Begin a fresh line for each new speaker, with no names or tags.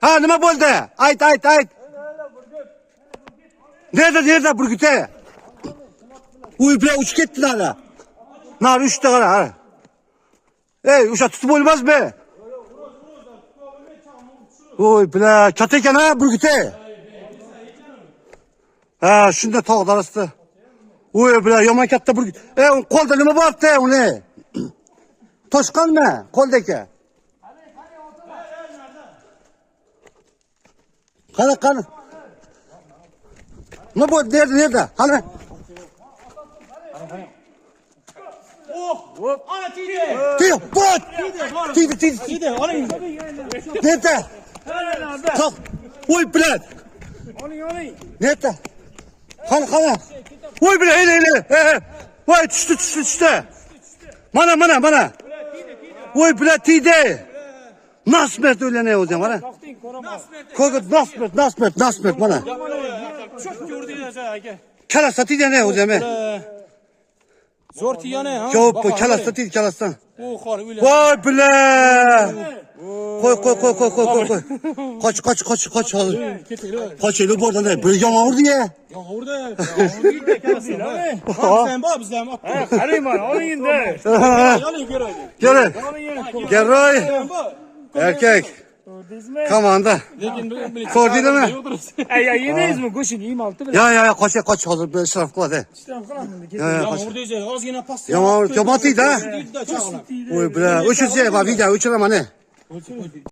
Ha, nima bo'ldi? Ayt. Nerede burgute? Uy bilan uçup ketdilar. Nar uchta qara. Ey, o'sha tutib bo'lmasmi? Oy bilan katta ekan ha burgute. Ha, shunda tog' darasida. Oy bilan yomon katta burgut. Qo'lda nima bo'pti uni? Toshqanmi? Qo'ldagi. Qani. Nima bo'ldi? Nerede? Qani.
Ana tiydi.
Tiydi.
Oling.
Nerede? Kalk. Oy bilan.
Oling.
Nerede? Qani. Oy bilan, ele. Voy tushdi. Mana. Oy bilan tiydi. Nasmert o'ylana o'zim mana. Nasmert mana.
Çok gördünüz aka.
Kalasa tiydi ne o'zim.
Zo'r tiyane ha.
Yo'q, kalasa tiydi kalasdan.
O xor o'yla.
Voy bilan. Qo'y. Qoch hozir. Qochaylik bordan bir yomon urdi-ya.
Urdi kalasdan. Sen bor bizdan otdi.
Qarayman, oling endi.
Oling kerak.
Geroy. Erkek. Komanda.
Lekin
Ko'rdingizmi?
Ay, yemeysizmi? Go'shini yemaldi.
Ya, qoch hozir bir isrof qiladi.
Isrof qilaman.
Qoch.
Urdingiz ozgina pas.
Yomon tiydi ha. Oy bilan, o'chirsa, video o'chiraman.